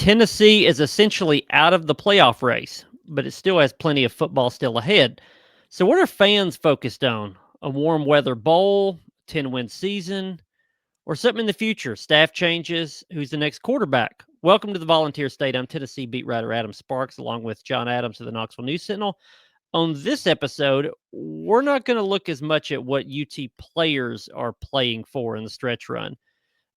Tennessee is essentially out of the playoff race, but it still has plenty of football still ahead. So, what are fans focused on? A warm weather bowl, 10-win season, or something in the future? Staff changes, who's the next quarterback? Welcome to the Volunteer State. I'm Tennessee beat writer Adam Sparks, along with John Adams of the Knoxville News Sentinel. On this episode, we're not going to look as much at what UT players are playing for in the stretch run.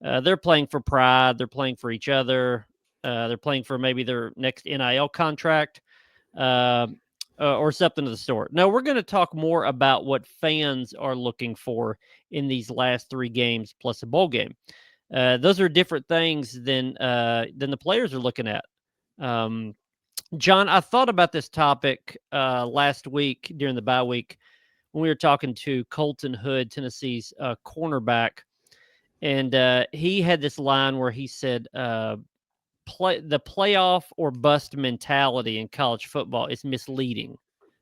They're playing for pride. They're playing for each other. They're playing for maybe their next NIL contract uh, or something of the sort. No, we're going to talk more about what fans are looking for in these last three games plus a bowl game. Those are different things than the players are looking at. John, I thought about this topic last week during the bye week when we were talking to Colton Hood, Tennessee's cornerback. And he had this line where he said, the playoff or bust mentality in college football is misleading.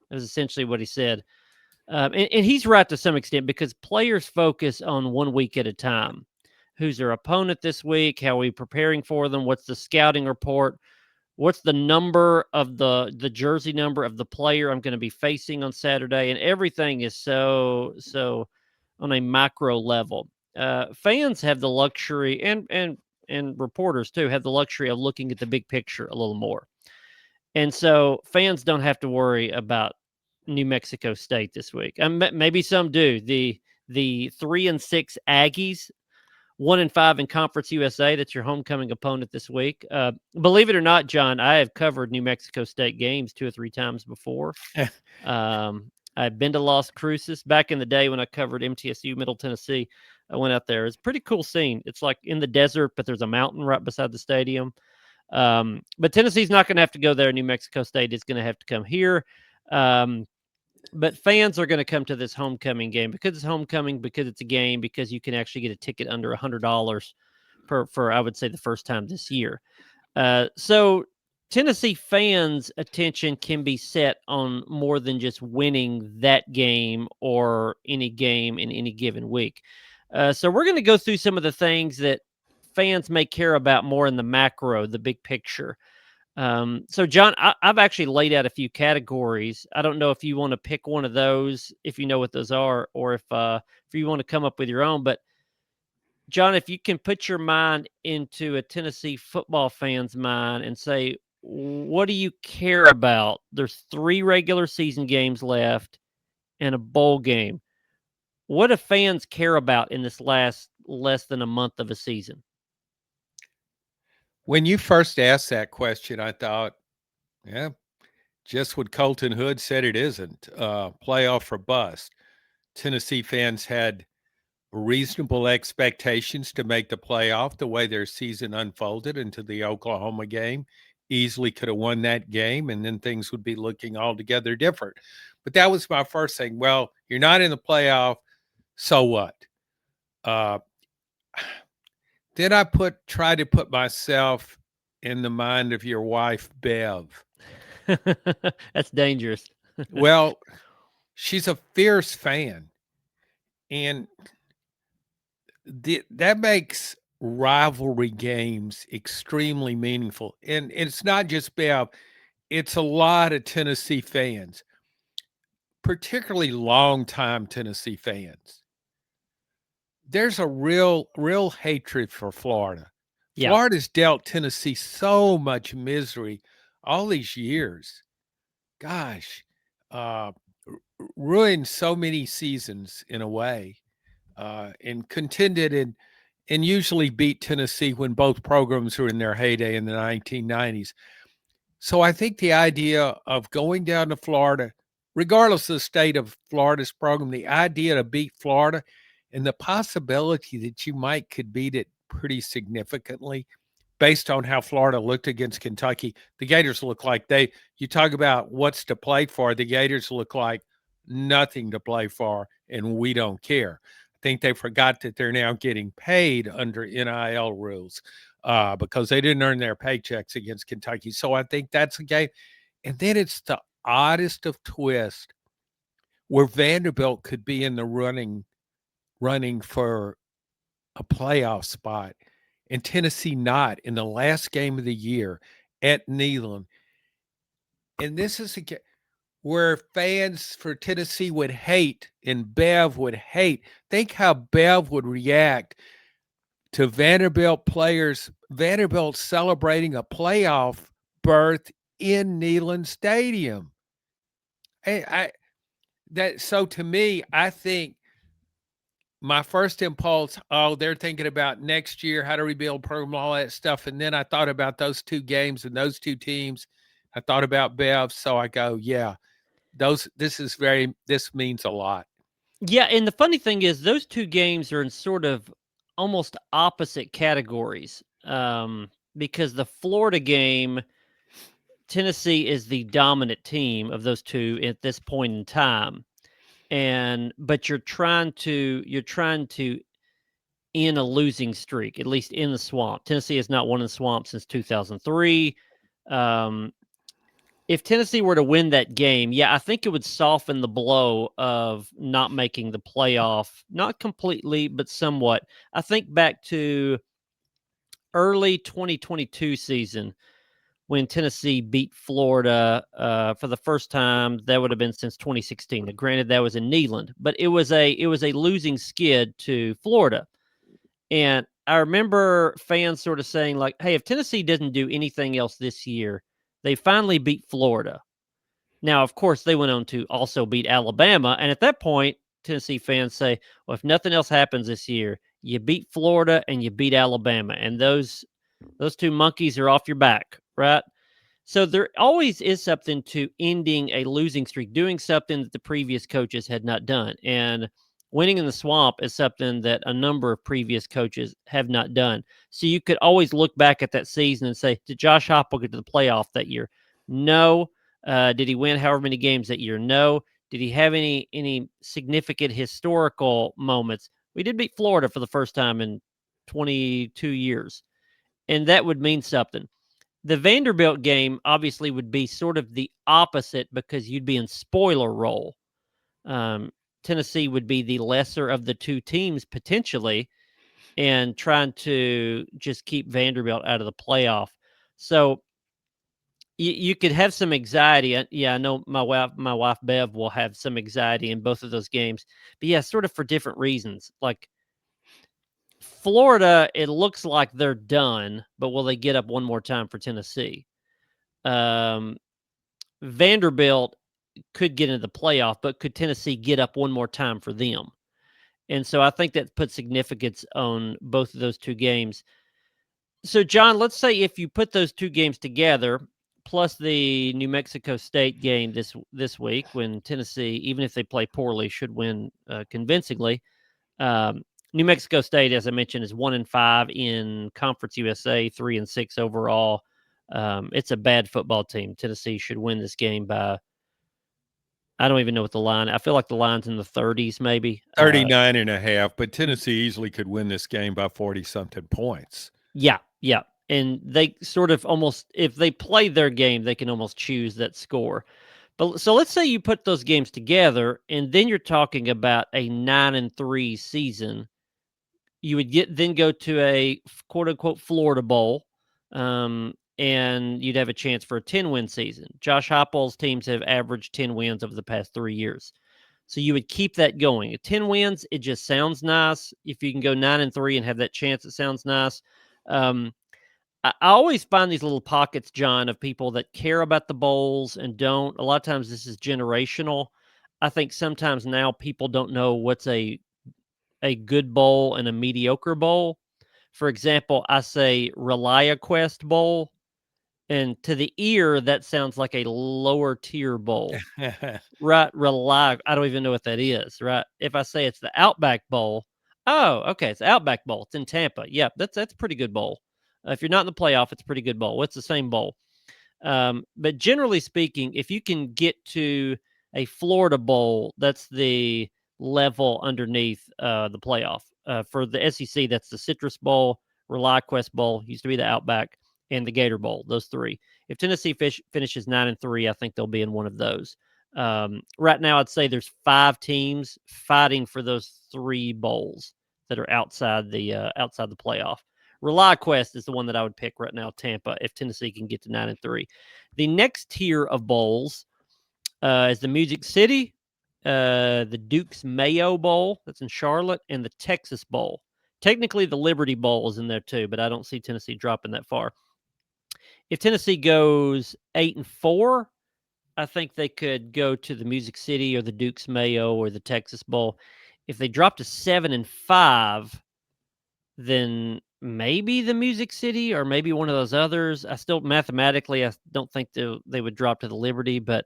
That was essentially what he said. And he's right to some extent because players focus on 1 week at a time. Who's their opponent this week? How are we preparing for them? What's the scouting report? What's the number of the jersey number of the player I'm going to be facing on Saturday? And everything is so on a macro level. Fans have the luxury, and reporters too have the luxury of looking at the big picture a little more. And so fans don't have to worry about New Mexico State this week. Maybe some do. The 3-6 Aggies, 1-5 in Conference USA. That's your homecoming opponent this week. Believe it or not, John, I have covered New Mexico State games 2 or 3 times before. I've been to Las Cruces back in the day when I covered MTSU Middle Tennessee. I went out there. It's a pretty cool scene. It's like in the desert, but there's a mountain right beside the stadium. But Tennessee's not going to have to go there. New Mexico State is going to have to come here. But fans are going to come to this homecoming game because it's homecoming, because it's a game, because you can actually get a ticket under $100 for I would say the first time this year. So Tennessee fans' attention can be set on more than just winning that game or any game in any given week. So we're going to go through some of the things that fans may care about more in the macro, the big picture. So, John, I've actually laid out a few categories. I don't know if you want to pick one of those, if you know what those are, or if you want to come up with your own. But, John, if you can put your mind into a Tennessee football fan's mind and say, what do you care about? There's 3 regular season games left and a bowl game. What do fans care about in this last less than a month of a season? When you first asked that question, I thought, yeah, just what Colton Hood said it isn't. Playoff or bust. Tennessee fans had reasonable expectations to make the playoff the way their season unfolded into the Oklahoma game. Easily could have won that game, and then things would be looking altogether different. But that was my first thing. Well, you're not in the playoff, so what? Then I try to put myself in the mind of your wife, Bev. That's dangerous. Well, she's a fierce fan, and that makes rivalry games extremely meaningful. And it's not just Bev, it's a lot of Tennessee fans, particularly longtime Tennessee fans. There's a real hatred for Florida. Yeah. Florida's dealt Tennessee so much misery all these years. Gosh, ruined so many seasons in a way, and contended and usually beat Tennessee when both programs were in their heyday in the 1990s. So I think the idea of going down to Florida, regardless of the state of Florida's program, the idea to beat Florida and the possibility that you could beat it pretty significantly based on how Florida looked against Kentucky. The Gators look like you talk about what's to play for, the Gators look like nothing to play for, and we don't care. I think they forgot that they're now getting paid under NIL rules because they didn't earn their paychecks against Kentucky. So I think that's a game. And then it's the oddest of twists where Vanderbilt could be in the running for a playoff spot. and Tennessee not in the last game of the year at Neyland. And this is where fans for Tennessee would hate and Bev would hate. Think how Bev would react to Vanderbilt players, Vanderbilt celebrating a playoff berth in Neyland Stadium. So to me, I think my first impulse, oh, they're thinking about next year, how to rebuild program, all that stuff. And then I thought about those two games and those two teams. I thought about Bev. So I go, yeah, this means a lot. Yeah, and the funny thing is those two games are in sort of almost opposite categories. Because the Florida game, Tennessee is the dominant team of those two at this point in time. But you're trying to end a losing streak, at least in the swamp. Tennessee has not won in the swamp since 2003. Um, if Tennessee were to win that game, yeah, I think it would soften the blow of not making the playoff, not completely, but somewhat. I think back to early 2022 season when Tennessee beat Florida for the first time. That would have been since 2016. Now, granted, that was in Neyland, but it was a losing skid to Florida. And I remember fans sort of saying, like, hey, if Tennessee doesn't do anything else this year, they finally beat Florida. Now, of course, they went on to also beat Alabama. And at that point, Tennessee fans say, well, if nothing else happens this year, you beat Florida and you beat Alabama. And those two monkeys are off your back, right? So there always is something to ending a losing streak, doing something that the previous coaches had not done. And winning in the swamp is something that a number of previous coaches have not done. So you could always look back at that season and say, did Josh Heupel get to the playoff that year? No. Did he win however many games that year? No. Did he have any significant historical moments? We did beat Florida for the first time in 22 years, and that would mean something. The Vanderbilt game obviously would be sort of the opposite because you'd be in spoiler role. Um, Tennessee would be the lesser of the two teams potentially, and trying to just keep Vanderbilt out of the playoff. So you could have some anxiety. Yeah, I know my wife Bev will have some anxiety in both of those games, but yeah, sort of for different reasons. Like Florida, it looks like they're done, but will they get up one more time for Tennessee? Um, Vanderbilt could get into the playoff, but could Tennessee get up one more time for them? And so I think that puts significance on both of those two games. So, John, let's say if you put those two games together, plus the New Mexico State game this week, when Tennessee, even if they play poorly, should win convincingly. Um, New Mexico State, as I mentioned, is 1-5 in Conference USA, 3-6 overall. It's a bad football team. Tennessee should win this game by, I don't even know what the line. I feel like the line's in the 30s, maybe. 39 and a half, but Tennessee easily could win this game by 40-something points. Yeah. And they sort of almost, if they play their game, they can almost choose that score. But so let's say you put those games together, and then you're talking about a 9-3 season. You would then go to a quote unquote Florida Bowl, and you'd have a chance for a 10-win season. Josh Heupel's teams have averaged 10 wins over the past 3 years. So you would keep that going. At 10 wins, it just sounds nice. If you can go 9-3 and have that chance, it sounds nice. I always find these little pockets, John, of people that care about the bowls and don't. A lot of times this is generational. I think sometimes now people don't know what's a good bowl and a mediocre bowl. For example, I say ReliaQuest Bowl, and to the ear, that sounds like a lower tier bowl. Right, I don't even know what that is, right? If I say it's the Outback Bowl, oh, okay, it's the Outback Bowl. It's in Tampa. Yeah, that's a pretty good bowl. If you're not in the playoff, it's a pretty good bowl. It's the same bowl. But generally speaking, if you can get to a Florida Bowl, that's the level underneath the playoff. For the SEC, that's the Citrus Bowl, ReliaQuest Bowl, used to be the Outback, and the Gator Bowl. Those three. If Tennessee finishes 9-3, I think they'll be in one of those. Right now, I'd say there's 5 teams fighting for those 3 bowls that are outside the playoff. ReliaQuest is the one that I would pick right now, Tampa, if Tennessee can get to 9-3. The next tier of bowls is the Music City, the Duke's Mayo Bowl, that's in Charlotte, and the Texas Bowl. Technically, the Liberty Bowl is in there too, but I don't see Tennessee dropping that far. If Tennessee goes 8-4, I think they could go to the Music City or the Duke's Mayo or the Texas Bowl. If they drop to 7-5, then maybe the Music City or maybe one of those others. I still mathematically, I don't think they would drop to the Liberty, but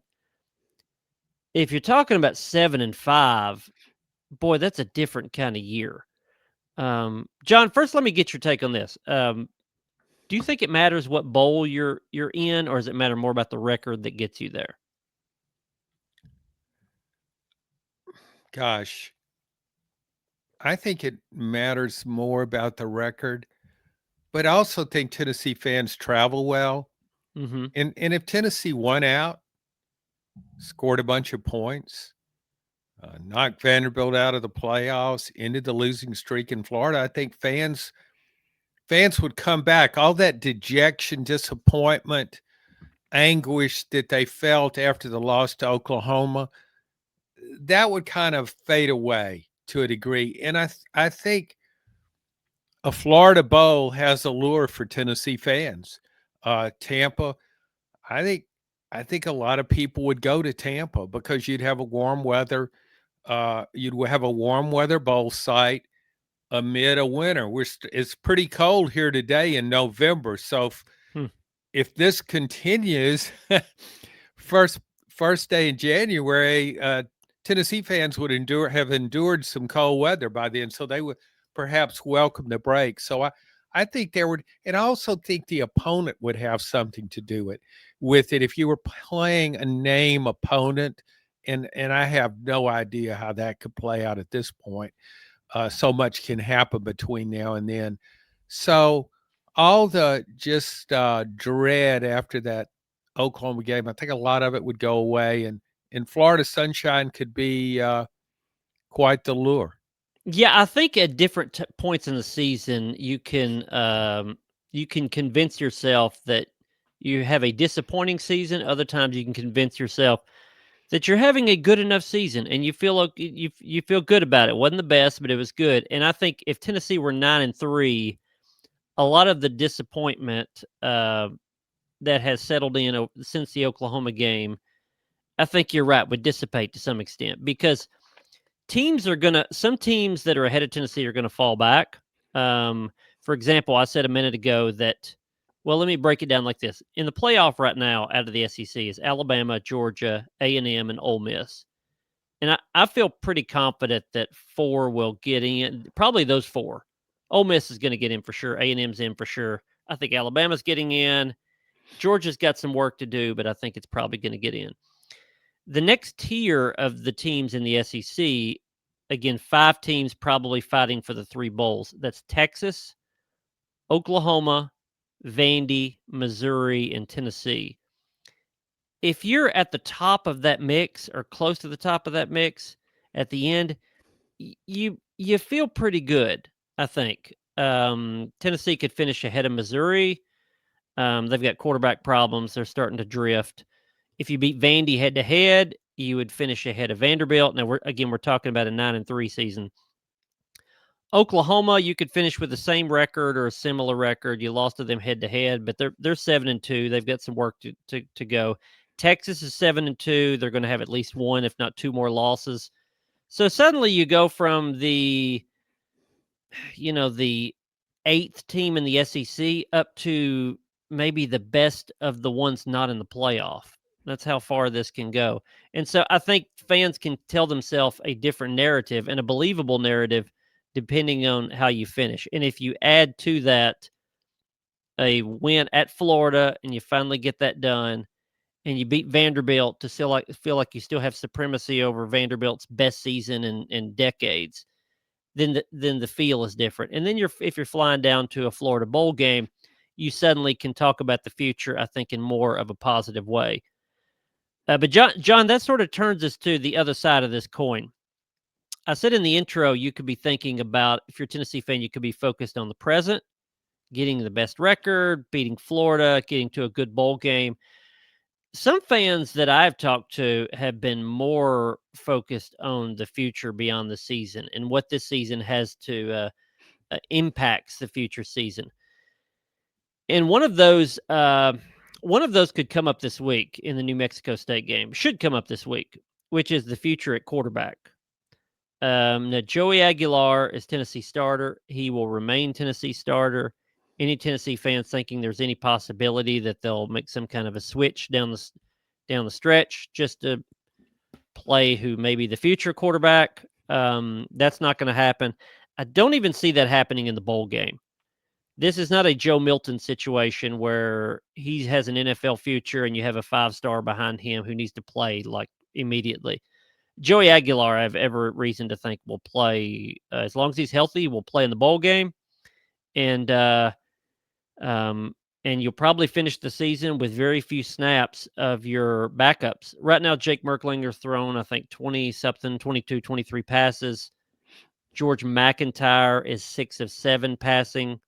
if you're talking about 7-5, boy, that's a different kind of year. John, first, let me get your take on this. Do you think it matters what bowl you're in, or does it matter more about the record that gets you there? Gosh, I think it matters more about the record, but I also think Tennessee fans travel well. Mm-hmm. And if Tennessee won out, scored a bunch of points, knocked Vanderbilt out of the playoffs, ended the losing streak in Florida, I think fans would come back. All that dejection, disappointment, anguish that they felt after the loss to Oklahoma, that would kind of fade away to a degree. And I think a Florida Bowl has a lure for Tennessee fans. Tampa, I think a lot of people would go to Tampa because you'd have a warm weather bowl site amid a winter. It's pretty cold here today in November, so if this continues, first day in January, Tennessee fans would have endured some cold weather by then, so they would perhaps welcome the break. So I think there would, and I also think the opponent would have something to do with it. If you were playing a name opponent, and I have no idea how that could play out at this point. So much can happen between now and then. So all the just dread after that Oklahoma game, I think a lot of it would go away, and Florida sunshine could be quite the lure. Yeah, I think at different points in the season, you can convince yourself that you have a disappointing season. Other times, you can convince yourself that you're having a good enough season, and you feel like you feel good about it. Wasn't the best, but it was good. And I think if Tennessee were 9-3, a lot of the disappointment that has settled in since the Oklahoma game, I think you're right, would dissipate to some extent because some teams that are ahead of Tennessee are gonna fall back. For example, I said a minute ago that. Well, let me break it down like this. In the playoff right now, out of the SEC is Alabama, Georgia, A&M, and Ole Miss. And I feel pretty confident that 4 will get in. Probably those 4. Ole Miss is going to get in for sure. A&M's in for sure. I think Alabama's getting in. Georgia's got some work to do, but I think it's probably going to get in. The next tier of the teams in the SEC, again, 5 teams probably fighting for the 3 bowls. That's Texas, Oklahoma, Vandy, Missouri, and Tennessee. If you're at the top of that mix or close to the top of that mix at the end, you feel pretty good, I think. Tennessee could finish ahead of Missouri. They've got quarterback problems. They're starting to drift. If you beat Vandy head-to-head, you would finish ahead of Vanderbilt. Now, we're talking about a 9-3 season. Oklahoma, you could finish with the same record or a similar record. You lost to them head-to-head, but they're 7-2. They've got some work to go. Texas is 7-2. They're going to have at least 1, if not 2 more losses. So suddenly you go from the 8th team in the SEC up to maybe the best of the ones not in the playoff. That's how far this can go. And so I think fans can tell themselves a different narrative and a believable narrative depending on how you finish. And if you add to that a win at Florida and you finally get that done and you beat Vanderbilt to feel like you still have supremacy over Vanderbilt's best season in decades, then the feel is different. And then if you're flying down to a Florida bowl game, you suddenly can talk about the future, I think, in more of a positive way. But John, that sort of turns us to the other side of this coin. I said in the intro, you could be thinking about, if you're a Tennessee fan, you could be focused on the present. getting the best record, beating Florida, getting to a good bowl game. Some fans that I've talked to have been more focused on the future beyond the season and what this season has to impacts the future season. And one of those could come up this week in the New Mexico State game. Should come up this week, which is the future at quarterback. Now Joey Aguilar is Tennessee starter. He will remain Tennessee starter. Any Tennessee fans thinking there's any possibility that they'll make some kind of a switch down the stretch just to play who may be the future quarterback, that's not going to happen. I don't even see that happening in the bowl game. This is not a Joe Milton situation where he has an NFL future and you have a 5-star behind him who needs to play like immediately. Joey Aguilar, I have every reason to think will play as long as he's healthy. Will play in the bowl game, and you'll probably finish the season with very few snaps of your backups. Right now, Jake Merklinger's thrown, I think, 20-something, 22, 23 passes. George McIntyre is 6 of 7 passing.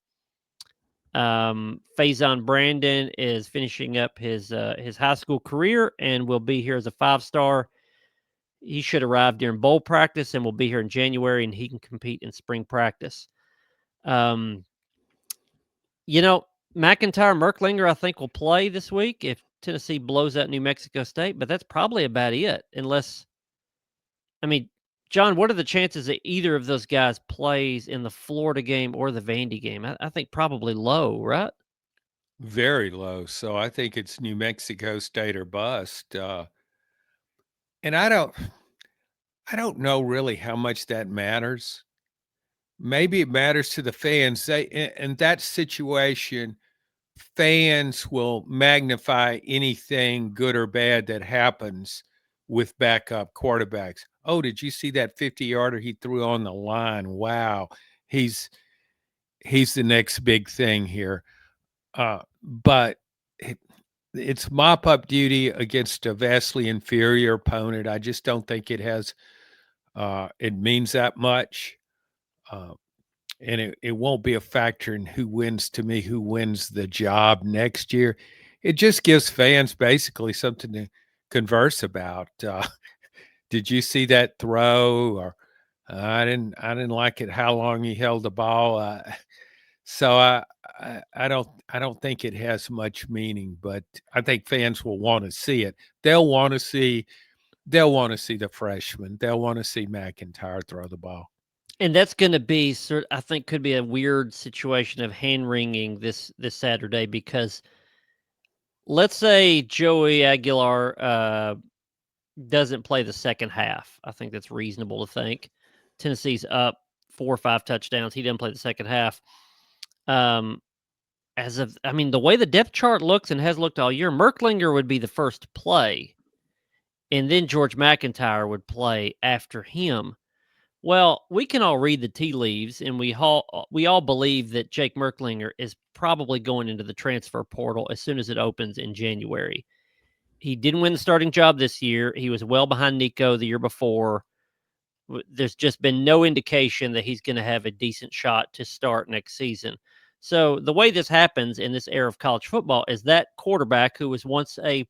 Faison Brandon is finishing up his high school career and will be here as a 5-star. He should arrive during bowl practice and will be here in January, and he can compete in spring practice. McIntyre, Merklinger, I think, will play this week if Tennessee blows out New Mexico State, but that's probably about it. John, what are the chances that either of those guys plays in the Florida game or the Vandy game? I think probably low, right? Very low. So I think it's New Mexico State or bust. And I don't know really how much that matters. Maybe it matters to the fans. In that situation, fans will magnify anything good or bad that happens with backup quarterbacks. Oh, did you see that 50-yarder he threw on the line? Wow. He's the next big thing here. But it's mop-up duty against a vastly inferior opponent. I just don't think it means that much. And it won't be a factor in who wins the job next year. It just gives fans basically something to converse about. Did you see that throw? Or I didn't like it. How long he held the ball? So I don't think it has much meaning, but I think fans will want to see it. They'll want to see the freshman. They'll want to see McIntyre throw the ball. And that's going to be I think could be a weird situation of hand-wringing this Saturday, because let's say Joey Aguilar doesn't play the second half. I think that's reasonable to think. Tennessee's up 4 or 5 touchdowns. He doesn't play the second half. The way the depth chart looks and has looked all year, Merklinger would be the first to play, and then George McIntyre would play after him. Well, we can all read the tea leaves, and we all believe that Jake Merklinger is probably going into the transfer portal as soon as it opens in January. He didn't win the starting job this year. He was well behind Nico the year before. There's just been no indication that he's going to have a decent shot to start next season. So the way this happens in this era of college football is that quarterback who was once a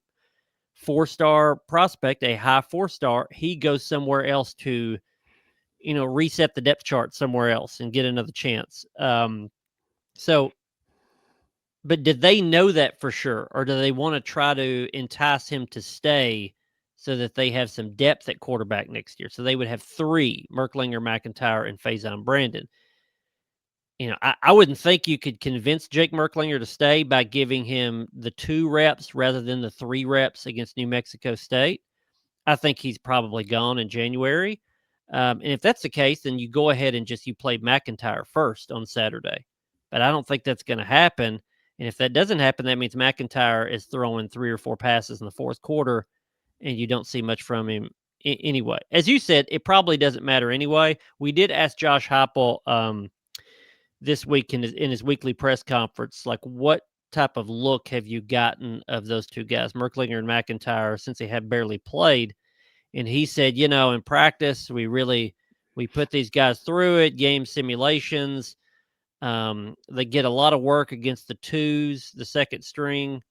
4-star prospect, a high 4-star, he goes somewhere else to reset the depth chart somewhere else and get another chance. But did they know that for sure? Or do they want to try to entice him to stay so that they have some depth at quarterback next year? So they would have 3, Merklinger, McIntyre, and Faison Brandon. I wouldn't think you could convince Jake Merklinger to stay by giving him the 2 reps rather than the 3 reps against New Mexico State. I think he's probably gone in January. And if that's the case, then you go ahead and you play McIntyre first on Saturday. But I don't think that's going to happen. And if that doesn't happen, that means McIntyre is throwing 3 or 4 passes in the fourth quarter, and you don't see much from him anyway. As you said, it probably doesn't matter anyway. We did ask Josh Heupel this week in his weekly press conference, like, what type of look have you gotten of those 2 guys, Merklinger and McIntyre, since they have barely played? And he said, in practice, we put these guys through it, game simulations. They get a lot of work against the twos, the second string.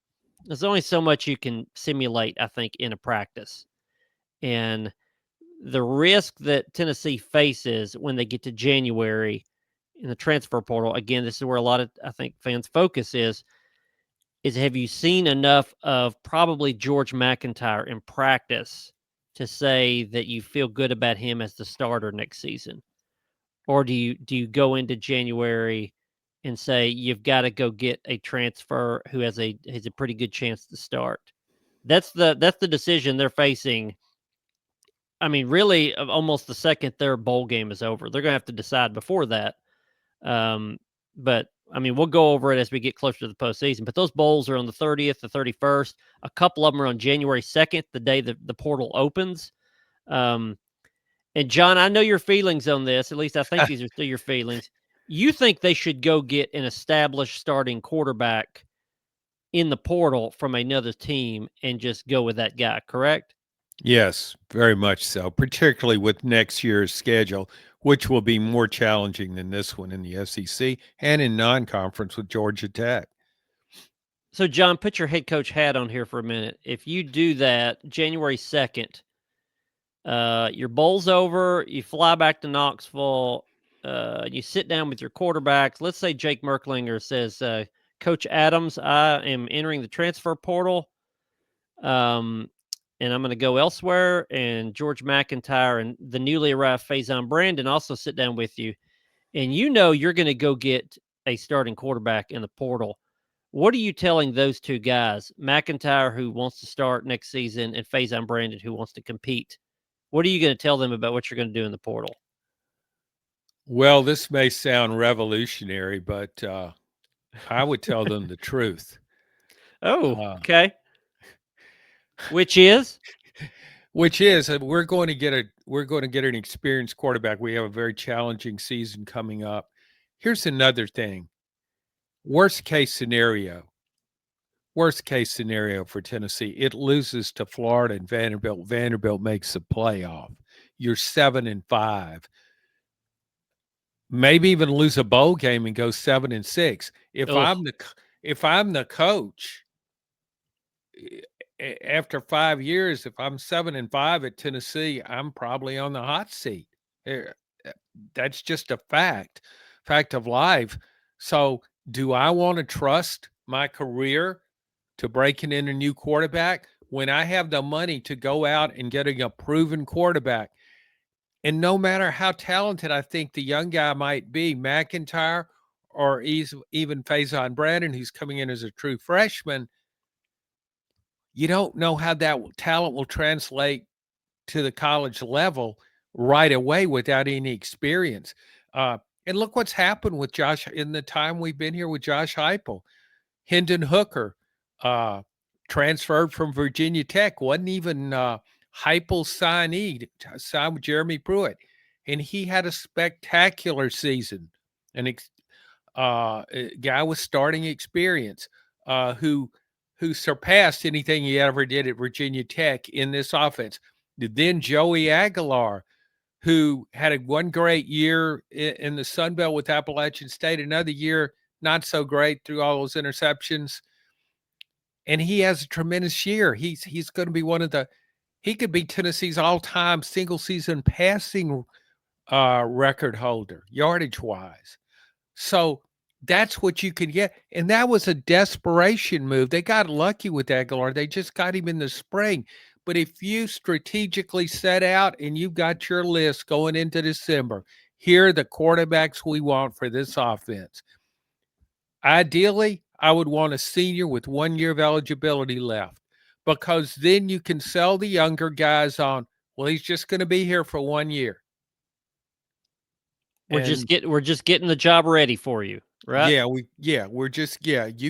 There's only so much you can simulate, I think, in a practice. And the risk that Tennessee faces when they get to January in the transfer portal, again, this is where a lot of, I think, fans' focus is have you seen enough of probably George McIntyre in practice to say that you feel good about him as the starter next season? Or do you go into January and say you've got to go get a transfer who has a pretty good chance to start? That's the decision they're facing. I mean, really, almost the second their bowl game is over, they're going to have to decide before that. Um, but I mean, we'll go over it as we get closer to the postseason. But those bowls are on the 30th, the 31st. A couple of them are on January 2nd, the day that the portal opens. Um, and John, I know your feelings on this. At least I think these are still your feelings. You think they should go get an established starting quarterback in the portal from another team and just go with that guy, correct? Yes, very much so, particularly with next year's schedule, which will be more challenging than this one in the SEC and in non-conference with Georgia Tech. So, John, put your head coach hat on here for a minute. If you do that January 2nd, your bowl's over, you fly back to Knoxville, you sit down with your quarterbacks. Let's say Jake Merklinger says, Coach Adams, I am entering the transfer portal, and I'm going to go elsewhere. And George McIntyre and the newly arrived Faison Brandon also sit down with you. And you know you're going to go get a starting quarterback in the portal. What are you telling those two guys, McIntyre, who wants to start next season, and Faison Brandon, who wants to compete? What are you going to tell them about what you're going to do in the portal? Well, this may sound revolutionary, but I would tell them the truth. Oh, Uh, okay. Which is? which is we're going to get an experienced quarterback. We have a very challenging season coming up. Here's another thing. Worst case scenario. Worst case scenario for Tennessee, it loses to Florida and Vanderbilt. Vanderbilt makes the playoff. You're 7-5. Maybe even lose a bowl game and go 7-6. Oh, If I'm the coach, after 5 years, if I'm 7-5 at Tennessee, I'm probably on the hot seat. That's just a fact of life. So, do I want to trust my career to breaking in a new quarterback when I have the money to go out and getting a proven quarterback? And no matter how talented I think the young guy might be, McIntyre or even Faison Brandon, who's coming in as a true freshman, you don't know how that talent will translate to the college level right away without any experience. And look what's happened with Josh in the time we've been here with Josh Heupel. Hendon Hooker transferred from Virginia Tech, wasn't even Heupel's signee, signed with Jeremy Pruitt, and he had a spectacular season. A guy with starting experience who surpassed anything he ever did at Virginia Tech in this offense. Then Joey Aguilar, who had one great year in the Sun Belt with Appalachian State, another year not so great through all those interceptions. And he has a tremendous year. He's going to be he could be Tennessee's all-time single season passing record holder, yardage wise. So that's what you could get. And that was a desperation move. They got lucky with Aguilar. They just got him in the spring. But if you strategically set out and you've got your list going into December, here are the quarterbacks we want for this offense. Ideally, I would want a senior with 1 year of eligibility left, because then you can sell the younger guys on, well, he's just going to be here for 1 year. we're just getting the job ready for you, right? You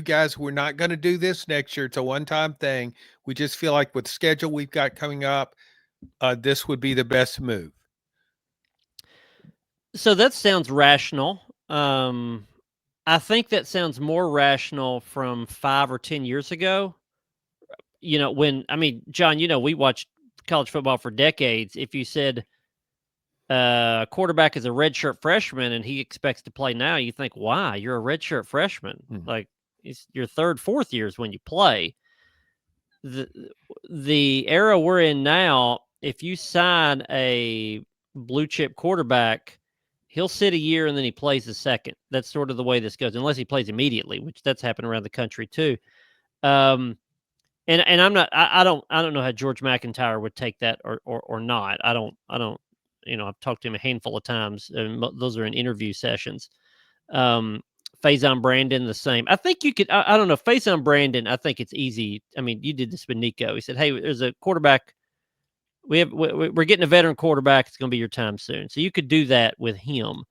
guys, we're not going to do this next year. It's a one-time thing. We just feel like with the schedule we've got coming up, this would be the best move. So that sounds rational. I think that sounds more rational from 5 or 10 years ago. When, I mean, John, we watched college football for decades. If you said quarterback is a redshirt freshman and he expects to play now, you think, why? You're a redshirt freshman. Like, it's your third, fourth years when you play. The era we're in now, if you sign a blue chip quarterback, he'll sit a year and then he plays the second. That's sort of the way this goes, unless he plays immediately, which that's happened around the country too. And I'm not. I don't know how George McIntyre would take that or not. I don't. I've talked to him a handful of times, and those are in interview sessions. Faison Brandon, the same. I think you could. I don't know. Faison Brandon, I think it's easy. I mean, you did this with Nico. He said, "Hey, there's a quarterback. We're getting a veteran quarterback. It's going to be your time soon." So you could do that with him.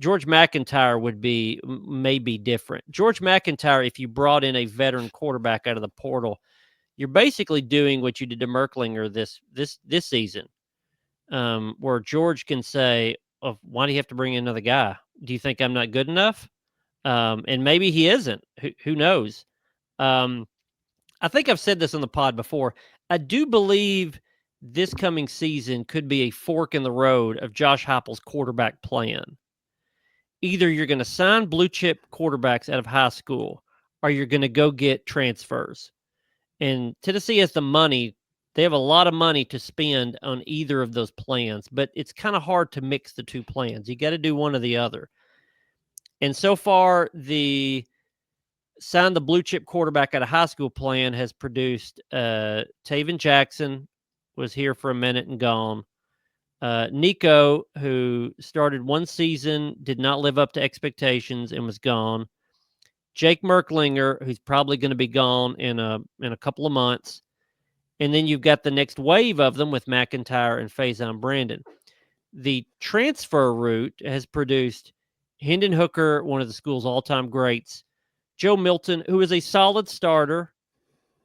George McIntyre would be maybe different. George McIntyre, if you brought in a veteran quarterback out of the portal, you're basically doing what you did to Merklinger this season, where George can say, "Oh, why do you have to bring in another guy? Do you think I'm not good enough?" And maybe he isn't. Who knows? I think I've said this on the pod before. I do believe this coming season could be a fork in the road of Josh Heupel's quarterback plan. Either you're going to sign blue chip quarterbacks out of high school, or you're going to go get transfers. And Tennessee has the money. They have a lot of money to spend on either of those plans, but it's kind of hard to mix the two plans. You got to do one or the other. And so far, the sign the blue chip quarterback out of high school plan has produced Taven Jackson, was here for a minute and gone. Nico, who started one season, did not live up to expectations and was gone. Jake Merklinger, who's probably going to be gone in a couple of months. And then you've got the next wave of them with McIntyre and Faison Brandon. The transfer route has produced Hendon Hooker, one of the school's all-time greats, Joe Milton, who is a solid starter,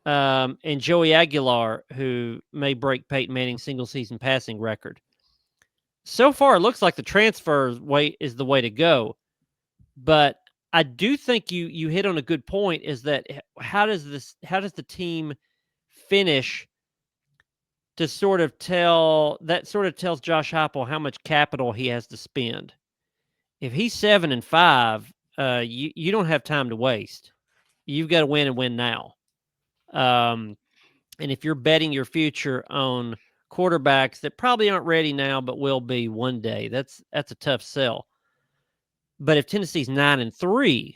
and Joey Aguilar, who may break Peyton Manning's single-season passing record. So far, it looks like the transfer way is the way to go. But I do think you hit on a good point, is that how does the team finish to sort of tells Josh Heupel how much capital he has to spend. If he's 7-5, you don't have time to waste. You've got to win and win now. And if you're betting your future on quarterbacks that probably aren't ready now but will be one day, that's a tough sell. But if Tennessee's 9-3,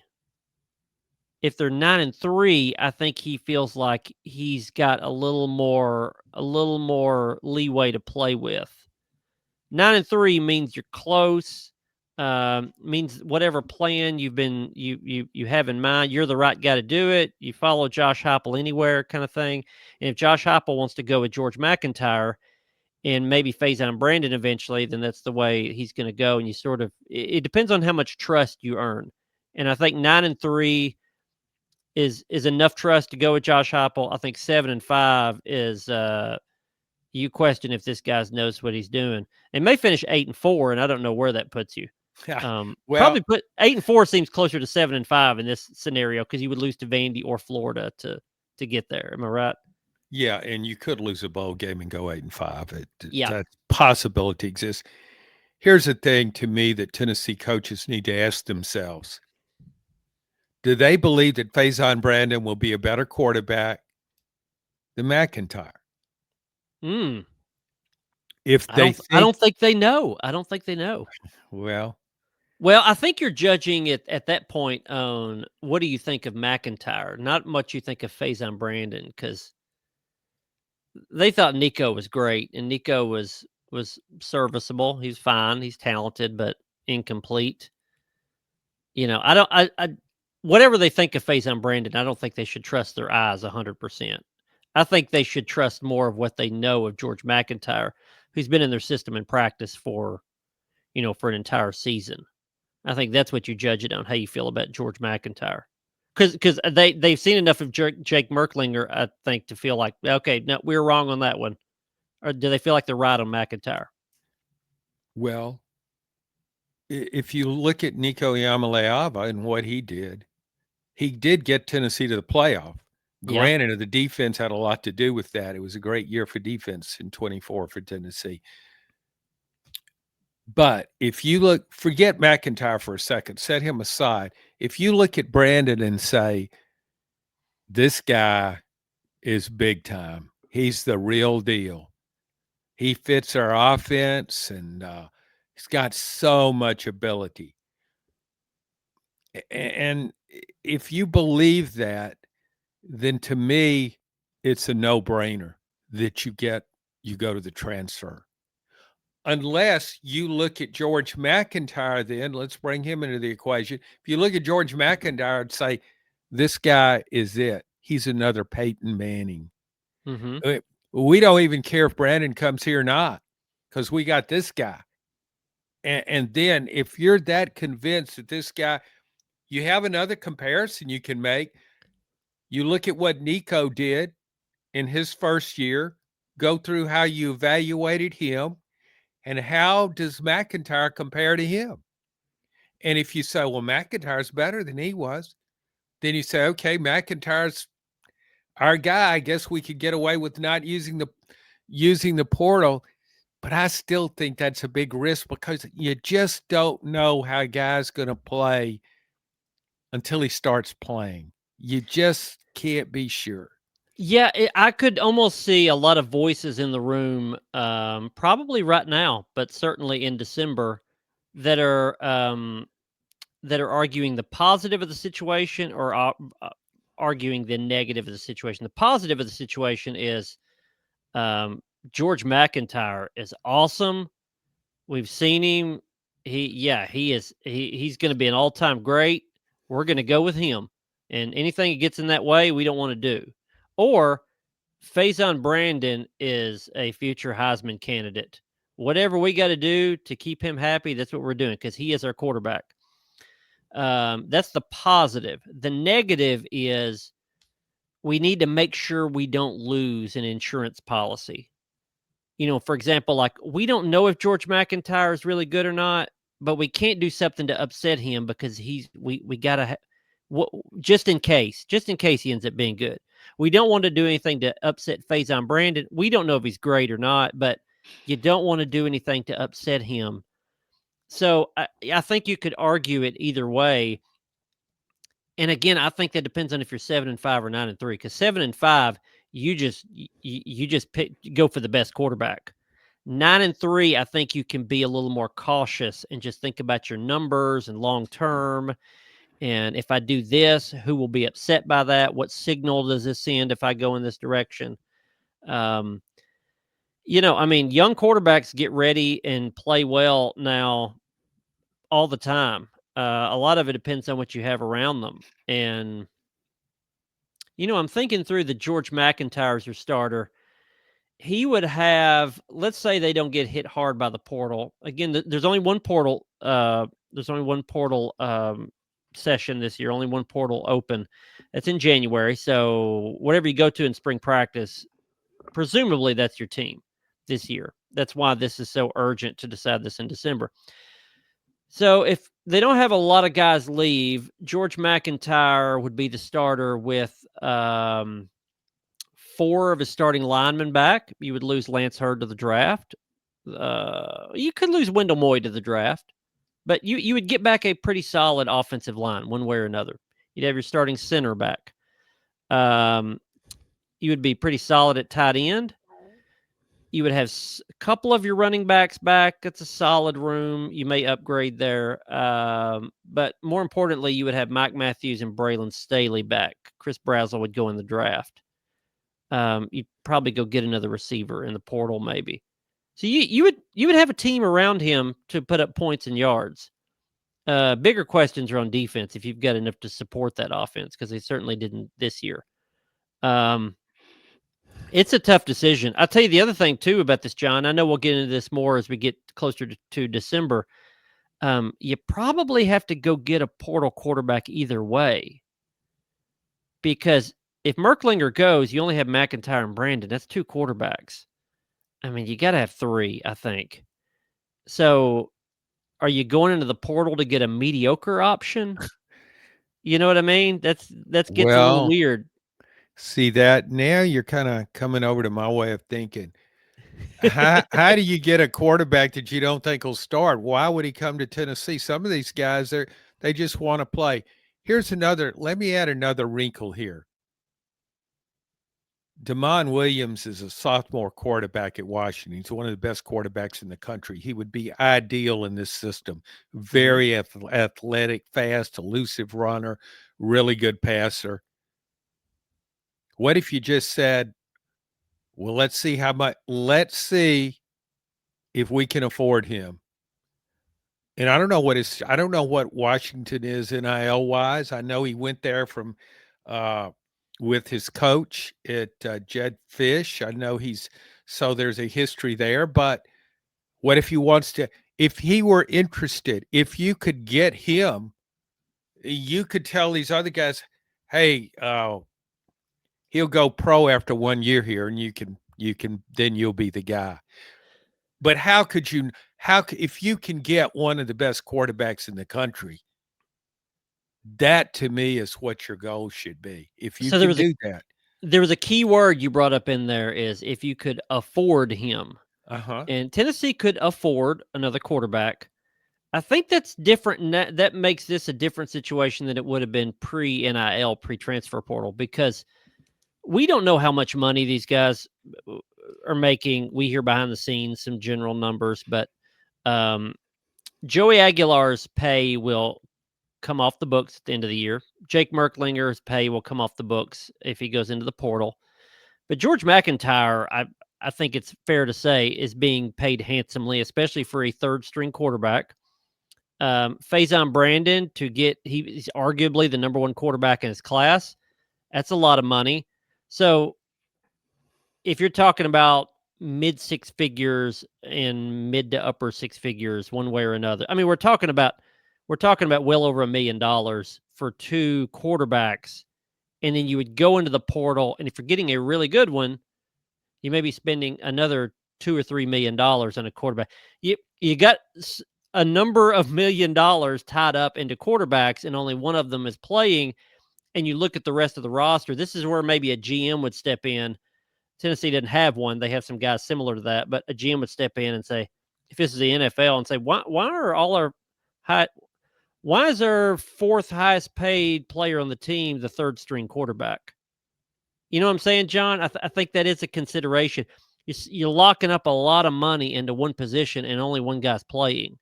if they're 9-3, I think he feels like he's got a little more leeway to play with. 9-3 means you're close. Means whatever plan you have in mind, you're the right guy to do it. You follow Josh Heupel anywhere, kind of thing. And if Josh Heupel wants to go with George McIntyre and maybe Faison Brandon eventually, then that's the way he's going to go. And you sort of, it depends on how much trust you earn. And I think 9-3 is enough trust to go with Josh Heupel. I think 7-5 is you question if this guy knows what he's doing. It may finish 8-4, and I don't know where that puts you. Probably put 8-4 seems closer to 7-5 in this scenario, because you would lose to Vandy or Florida to get there. Am I right? Yeah, and you could lose a bowl game and go 8-5. That possibility exists. Here's the thing to me that Tennessee coaches need to ask themselves: do they believe that Faison Brandon will be a better quarterback than McIntyre? If they, I don't think they know. I don't think they know. Well, I think you're judging it at that point on what do you think of McIntyre, not much you think of Faison Brandon, because they thought Nico was great, and Nico was serviceable. He's fine. He's talented, but incomplete. Whatever they think of Faison Brandon, I don't think they should trust their eyes 100%. I think they should trust more of what they know of George McIntyre, who's been in their system in practice for an entire season. I think that's what you judge it on, how you feel about George McIntyre. Because they've seen enough of Jake Merklinger, I think, to feel like, okay, no, we were wrong on that one. Or do they feel like they're right on McIntyre? Well, if you look at Nico Iamaleava and what he did get Tennessee to the playoff. Granted, the defense had a lot to do with that. It was a great year for defense in 24 for Tennessee. But if you look, forget McIntyre for a second, set him aside. If you look at Brandon and say, this guy is big time, he's the real deal. He fits our offense, and he's got so much ability. And if you believe that, then to me, it's a no brainer that you go to the transfer. Unless you look at George McIntyre, then let's bring him into the equation. If you look at George McIntyre and say, this guy is it, he's another Peyton Manning. Mm-hmm. We don't even care if Brandon comes here or not because we got this guy. And then if you're that convinced that this guy, you have another comparison you can make. You look at what Nico did in his first year, go through how you evaluated him, and how does McIntyre compare to him? And if you say, well, McIntyre's better than he was, then you say, okay, McIntyre's our guy. I guess we could get away with not using the portal. But I still think that's a big risk because you just don't know how a guy's going to play until he starts playing. You just can't be sure. Yeah, I could almost see a lot of voices in the room, probably right now, but certainly in December, that are arguing the positive of the situation or arguing the negative of the situation. The positive of the situation is um, George McIntyre is awesome. We've seen him. He is. He's going to be an all-time great. We're going to go with him, and anything that gets in that way, we don't want to do. Or Faison Brandon is a future Heisman candidate. Whatever we got to do to keep him happy, that's what we're doing because he is our quarterback. That's the positive. The negative is we need to make sure we don't lose an insurance policy. For example, like we don't know if George McIntyre is really good or not, but we can't do something to upset him because we gotta just in case he ends up being good. We don't want to do anything to upset Faison Brandon. We don't know if he's great or not, but you don't want to do anything to upset him. So I think you could argue it either way. And again, I think that depends on if you're 7-5 or 9-3. Because 7-5, you just go for the best quarterback. 9-3, I think you can be a little more cautious and just think about your numbers and long term. And if I do this, who will be upset by that? What signal does this send if I go in this direction? Young quarterbacks get ready and play well now all the time. A lot of it depends on what you have around them. And, I'm thinking through the George McIntyre's your starter. He would have, let's say they don't get hit hard by the portal. Again, there's only one portal. There's only one portal session this year, only one portal open. That's in January. So whatever you go to in spring practice, presumably that's your team this year. That's why this is so urgent to decide this in December. So if they don't have a lot of guys leave, George McIntyre would be the starter with 4 of his starting linemen back. You would lose Lance Hurd to the draft. You could lose Wendell Moy to the draft, but you would get back a pretty solid offensive line one way or another. You'd have your starting center back. You would be pretty solid at tight end. You would have a couple of your running backs back. That's a solid room. You may upgrade there. But more importantly, you would have Mike Matthews and Braylon Staley back. Chris Brazzell would go in the draft. You'd probably go get another receiver in the portal, maybe. So you would have a team around him to put up points and yards. Bigger questions are on defense if you've got enough to support that offense because they certainly didn't this year. It's a tough decision. I'll tell you the other thing, too, about this, John. I know we'll get into this more as we get closer to December. You probably have to go get a portal quarterback either way. Because if Merklinger goes, you only have McIntyre and Brandon. That's 2 quarterbacks. I mean, you got to have 3, I think. So are you going into the portal to get a mediocre option? You know what I mean? That gets a little weird. See that now you're kind of coming over to my way of thinking. how do you get a quarterback that you don't think will start? Why would he come to Tennessee? Some of these guys, they just want to play. Here's another. Let me add another wrinkle here. Damon Williams is a sophomore quarterback at Washington. He's one of the best quarterbacks in the country. He would be ideal in this system. Mhm. Very athletic, fast, elusive runner, really good passer. What if you just said, well, let's see if we can afford him. And I don't know what Washington is NIL wise. I know he went there from uh with his coach at Jed Fish. I know so there's a history there, but what if if he were interested, if you could get him, you could tell these other guys, hey, he'll go pro after 1 year here, and then you'll be the guy. But if you can get one of the best quarterbacks in the country, that to me is what your goal should be. If you So can do that. there was a key word you brought up in there is if you could afford him. Uh-huh. And Tennessee could afford another quarterback. I think that's different, and that makes this a different situation than it would have been pre-NIL, pre-transfer portal, because we don't know how much money these guys are making. We hear behind the scenes some general numbers, but Joey Aguilar's pay will come off the books at the end of the year. Jake Merklinger's pay will come off the books if he goes into the portal. But George McIntyre, I think it's fair to say, is being paid handsomely, especially for a third string quarterback. Faison Brandon he's arguably the number one quarterback in his class. That's a lot of money. So if you're talking about mid six figures and mid to upper six figures, one way or another, I mean, we're talking about well over $1 million for two quarterbacks, and then you would go into the portal, and if you're getting a really good one, you may be spending another $2 or $3 million on a quarterback. You got a number of $1 million tied up into quarterbacks, and only one of them is playing. And you look at the rest of the roster. This is where maybe a GM would step in. Tennessee doesn't have one; they have some guys similar to that. But a GM would step in and say, if this is the NFL, and say, why are all our high why is our fourth highest paid player on the team the third string quarterback? You know what I'm saying, John? I think that is a consideration. You're locking up a lot of money into one position and only one guy's playing.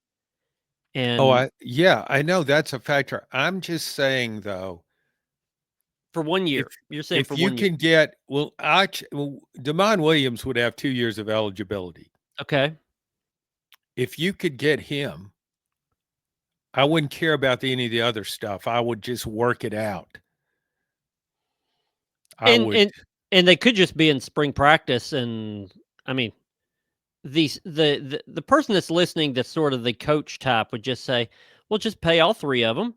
And I know that's a factor. I'm just saying though, for 1 if year, you're saying for you 1 year. can get Damon Williams would have 2 years of eligibility. Okay. If you could get him, I wouldn't care about any of the other stuff. I would just work it out. I And would. and and they could just be in spring practice, and I mean, the person that's listening, that's sort of the coach type, would just say, "Well, just pay all three of them,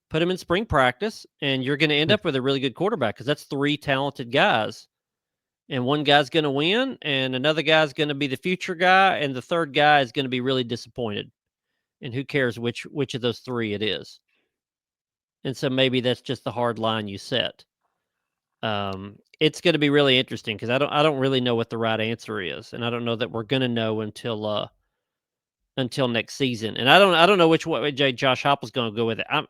put them in spring practice, and you're going to end up with a really good quarterback because that's three talented guys, and one guy's going to win, and another guy's going to be the future guy, and the third guy is going to be really disappointed, and who cares which of those three it is." And so maybe that's just the hard line you set. It's going to be really interesting because I don't really know what the right answer is, and I don't know that we're going to know until next season. And I don't know which way Josh Heupel's going to go with it. I'm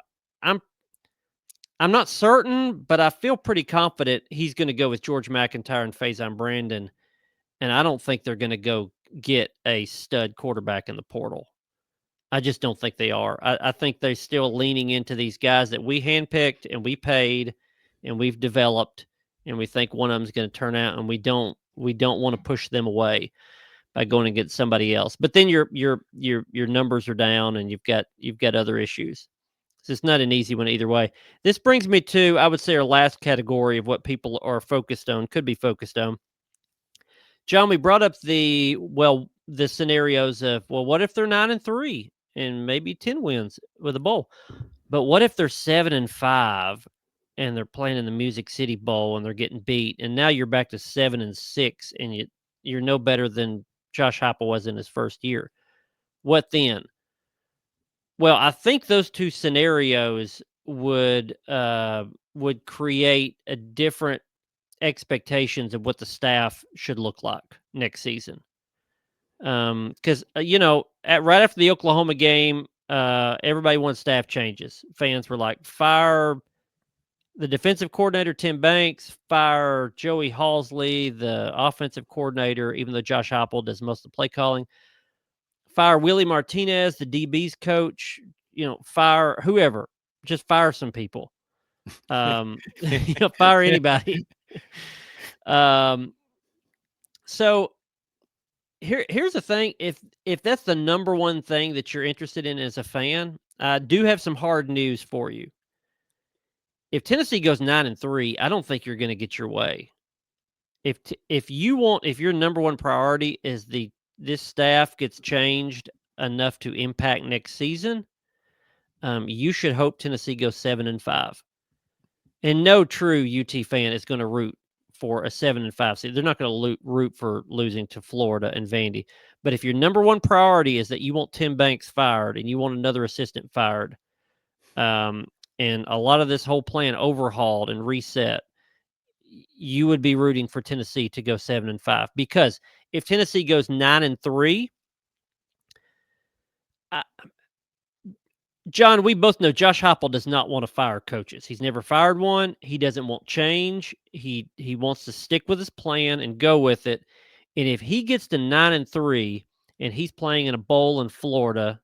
I'm not certain, but I feel pretty confident he's going to go with George McIntyre and Faison Brandon, and I don't think they're going to go get a stud quarterback in the portal. I just don't think they are. I think they're still leaning into these guys that we handpicked and we paid and we've developed, and we think one of them is going to turn out, and we don't want to push them away by going and get somebody else. But then your numbers are down, and you've got other issues. So it's not an easy one either way. This brings me to, I would say, our last category of what people are focused on, could be focused on. John, we brought up the scenarios of, well, what if they're 9-3 and maybe 10 wins with a bowl? But what if they're 7-5 and they're playing in the Music City Bowl and they're getting beat, and now you're back to 7-6 and you're no better than Josh Heupel was in his first year? What then? Well, I think those two scenarios would create a different expectations of what the staff should look like next season. Because right after the Oklahoma game, everybody wanted staff changes. Fans were like, fire the defensive coordinator, Tim Banks, fire Joey Halsley, the offensive coordinator, even though Josh Heupel does most of the play calling, fire Willie Martinez, the DB's coach, fire whoever, just fire some people. Fire anybody. So here's the thing. If that's the number one thing that you're interested in as a fan, I do have some hard news for you. If Tennessee goes 9-3, I don't think you're going to get your way. If your number one priority is this staff gets changed enough to impact next season, you should hope Tennessee goes 7-5. And no true UT fan is going to root for a 7-5 seed. They're not going to root for losing to Florida and Vandy. But if your number one priority is that you want Tim Banks fired and you want another assistant fired, and a lot of this whole plan overhauled and reset, you would be rooting for Tennessee to go 7-5. Because if Tennessee goes 9-3, John, we both know Josh Heupel does not want to fire coaches. He's never fired one. He doesn't want change. He wants to stick with his plan and go with it. And if he gets to 9-3 and he's playing in a bowl in Florida,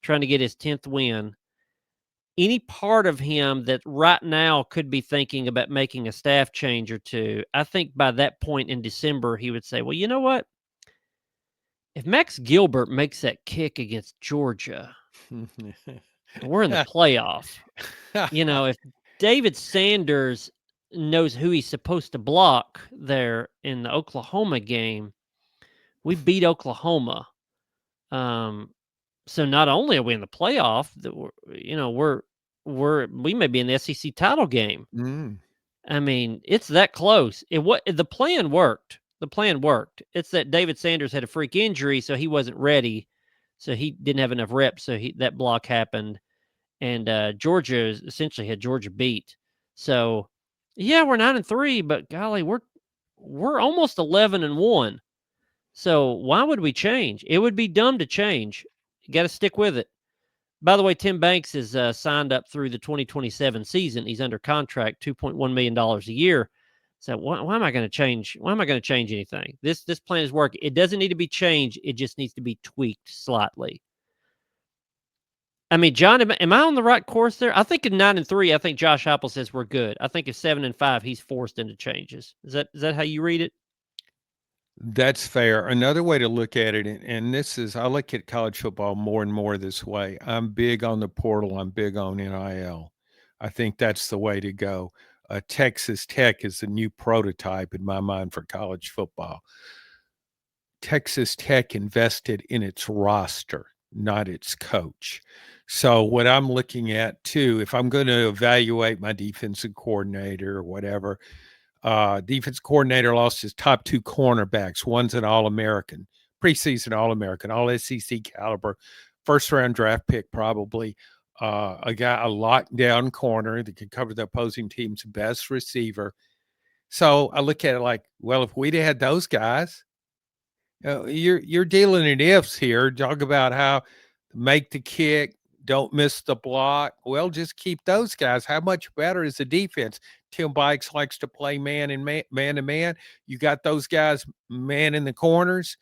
trying to get his 10th win, any part of him that right now could be thinking about making a staff change or two, I think by that point in December, he would say, well, you know what? If Max Gilbert makes that kick against Georgia, we're in the playoff. If David Sanders knows who he's supposed to block there in the Oklahoma game, we beat Oklahoma. So not only are we in the playoff, that we may be in the SEC title game. I mean, it's that close. The plan worked. The plan worked. It's that David Sanders had a freak injury, so he wasn't ready. So he didn't have enough reps. So that block happened, and Georgia essentially had Georgia beat. So yeah, we're 9-3, but golly, we're almost 11-1. So why would we change? It would be dumb to change. You got to stick with it. By the way, Tim Banks is signed up through the 2027 season. He's under contract, $2.1 million a year. So why am I going to change? Why am I going to change anything? This plan is working. It doesn't need to be changed. It just needs to be tweaked slightly. I mean, John, am I on the right course there? I think in 9-3, I think Josh Heupel says we're good. I think if 7-5, he's forced into changes. Is that how you read it? That's fair. Another way to look at it, and I look at college football more and more this way. I'm big on the portal. I'm big on NIL. I think that's the way to go. Texas Tech is the new prototype in my mind for college football. Texas Tech invested in its roster, not its coach. So what I'm looking at too, if I'm going to evaluate my defensive coordinator or whatever, defense coordinator lost his top two cornerbacks. One's an All-American, preseason All-American, all SEC caliber, first-round draft pick probably. A lockdown corner that can cover the opposing team's best receiver. So I look at it like, well, if we'd had those guys, you're dealing in ifs here. Talk about how make the kick, don't miss the block. Well, just keep those guys. How much better is the defense? Tim Banks likes to play man to man. You got those guys man in the corners.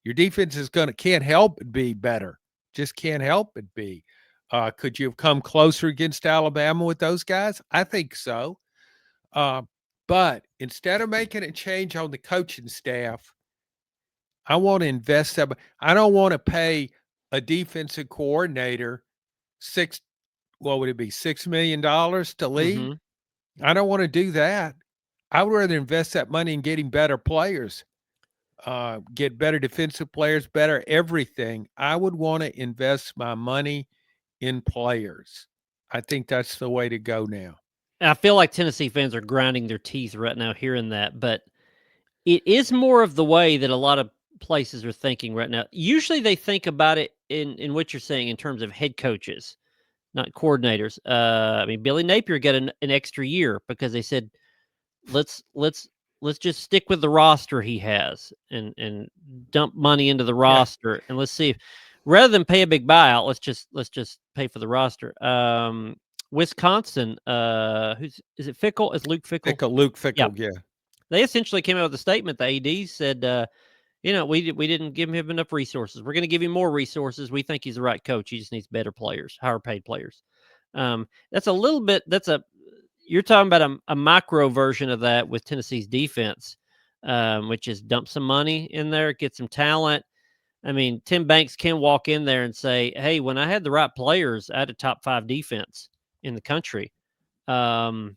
Your defense can't help but be better. Just can't help but be. Could you have come closer against Alabama with those guys? I think so. But instead of making a change on the coaching staff, I want to invest. I don't want to pay a defensive coordinator $6 million to leave? Mm-hmm. I don't want to do that. I would rather invest that money in getting better players, get better defensive players, better everything. I would want to invest my money in players. I think that's the way to go now. I feel like Tennessee fans are grinding their teeth right now hearing that, but it is more of the way that a lot of places are thinking right now. Usually they think about it in what you're saying in terms of head coaches, not coordinators. I mean, Billy Napier got an extra year because they said, let's let's just stick with the roster he has and dump money into the Yeah. roster, and let's see if rather than pay a big buyout, let's just pay for the roster. Wisconsin, who's is it Fickle? Is Luke Fickle? Luke Yeah. Fickle, yeah. They essentially came out with a statement. The AD said, we didn't give him enough resources. We're going to give him more resources. We think he's the right coach. He just needs better players, higher paid players. That's a little bit. You're talking about a micro version of that with Tennessee's defense, which is dump some money in there, get some talent. I mean, Tim Banks can walk in there and say, "Hey, when I had the right players, I had a top 5 defense in the country." Um,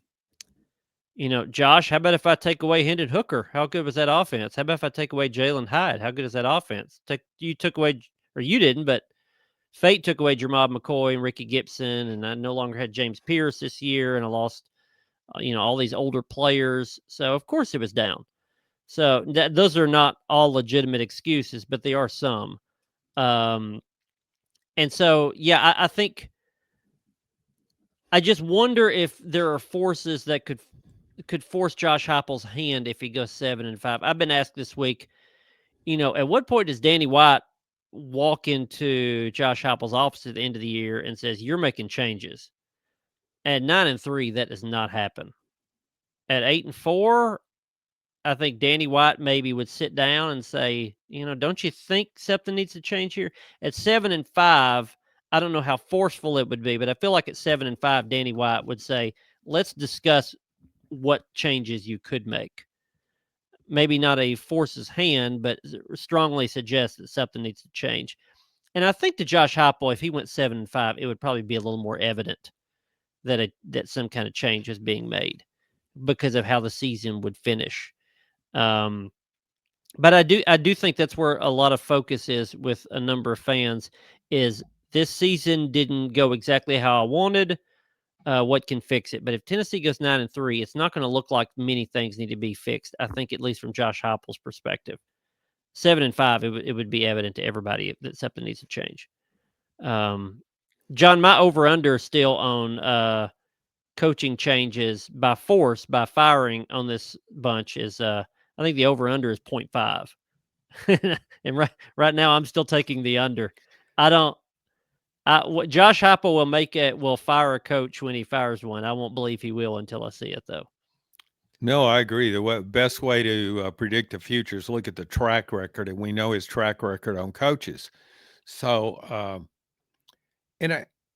Josh, how about if I take away Hendon Hooker? How good was that offense? How about if I take away Jalen Hyde? How good is that offense? You took away, or you didn't, but Fate took away Jermod McCoy and Ricky Gibson, and I no longer had James Pierce this year, and I lost, all these older players. So of course it was down. So those are not all legitimate excuses, but they are some. Um, and so, yeah, I think I just wonder if there are forces that could force Josh Heupel's hand if he goes 7-5. I've been asked this week, at what point does Danny White walk into Josh Heupel's office at the end of the year and says, "You're making changes"? At 9-3, that does not happen. At 8-4, I think Danny White maybe would sit down and say, "Don't you think something needs to change here?" At 7-5, I don't know how forceful it would be, but I feel like at 7-5, Danny White would say, "Let's discuss what changes you could make." Maybe not a force's hand, but strongly suggest that something needs to change. And I think to Josh Heupel, if he went 7-5, it would probably be a little more evident that some kind of change is being made because of how the season would finish. But I do think that's where a lot of focus is with a number of fans. Is this season didn't go exactly how I wanted? What can fix it? But if Tennessee goes 9-3, it's not going to look like many things need to be fixed. I think, at least from Josh Heupel's perspective, 7-5, it would be evident to everybody that something needs to change. John, my over under still on coaching changes by force by firing on this bunch is I think the over under is 0.5. And right now I'm still taking the under. I don't. Josh Heupel will fire a coach when he fires one. I won't believe he will until I see it, though. No, I agree. The best way to predict the future is look at the track record, and we know his track record on coaches. So,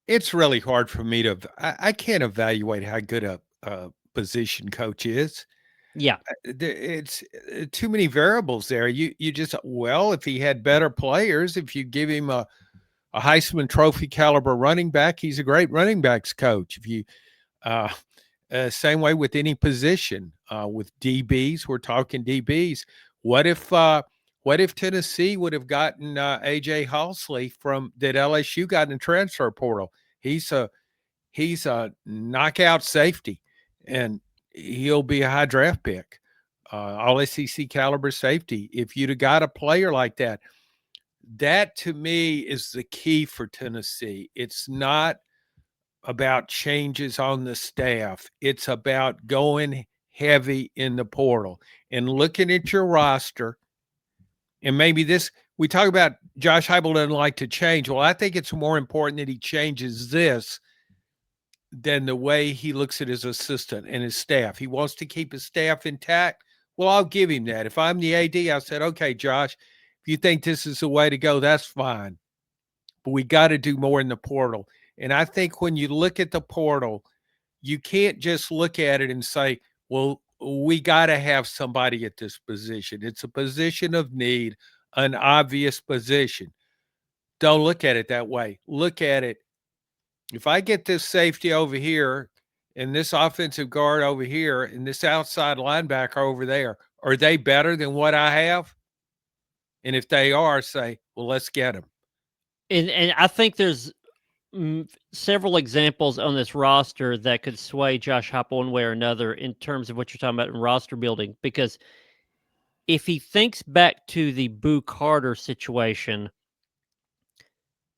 it's really hard for me to. I can't evaluate how good a position coach is. Yeah, It's too many variables there. You just if he had better players, if you give him a Heisman Trophy caliber running back, he's a great running backs coach. If you same way with any position with DBs, we're talking DBs. What if Tennessee would have gotten AJ Halsley from that LSU got in the transfer portal? He's a knockout safety, and he'll be a high draft pick, all SEC caliber safety. If you'd have got a player like that, that to me is the key for Tennessee. It's not about changes on the staff. It's about going heavy in the portal and looking at your roster. And maybe we talk about Josh Heupel doesn't like to change. Well, I think it's more important that he changes this than the way he looks at his assistant and his staff. He wants to keep his staff intact. Well, I'll give him that. If I'm the AD, I said, okay, Josh, if you think this is the way to go, that's fine. But we got to do more in the portal. And I think when you look at the portal, you can't just look at it and say, well, we got to have somebody at this position. It's a position of need, an obvious position. Don't look at it that way. Look at it. If I get this safety over here and this offensive guard over here and this outside linebacker over there, are they better than what I have? And if they are, say, well, let's get them. and I think there's several examples on this roster that could sway Josh Heupel one way or another in terms of what you're talking about in roster building. Because if he thinks back to the Boo Carter situation,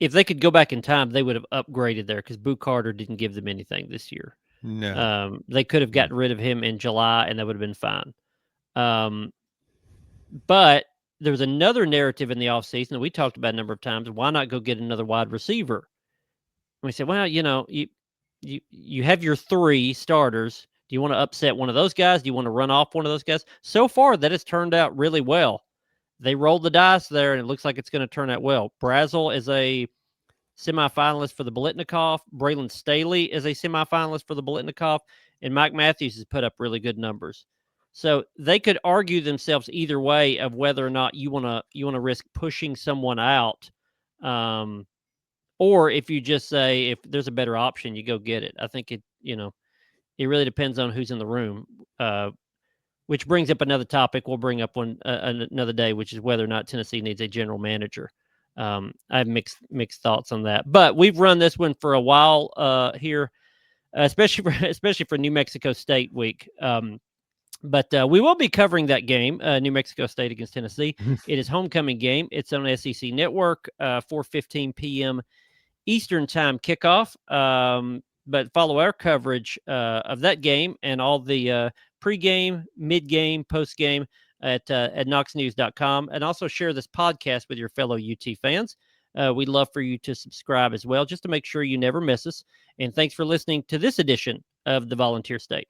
if they could go back in time, they would have upgraded there because Boo Carter didn't give them anything this year. No. They could have gotten rid of him in July, and that would have been fine. But there was another narrative in the offseason that we talked about a number of times. Why not go get another wide receiver? And we said, well, you have your 3 starters. Do you want to upset one of those guys? Do you want to run off one of those guys? So far, that has turned out really well. They rolled the dice there, and it looks like it's going to turn out well. Brazel is a semifinalist for the Biletnikoff. Braylon Staley is a semifinalist for the Biletnikoff. And Mike Matthews has put up really good numbers. So they could argue themselves either way of whether or not you want to risk pushing someone out, or if you just say if there's a better option, you go get it. I think it really depends on who's in the room. Which brings up another topic we'll bring up another day, which is whether or not Tennessee needs a general manager. I have mixed thoughts on that, but we've run this one for a while here, especially for New Mexico State week. But we will be covering that game, New Mexico State against Tennessee. It is homecoming game. It's on SEC Network, 4:15 p.m. Eastern Time kickoff. But follow our coverage of that game and all the pregame, mid-game, post-game at KnoxNews.com. And also share this podcast with your fellow UT fans. We'd love for you to subscribe as well, just to make sure you never miss us. And thanks for listening to this edition of the Volunteer State.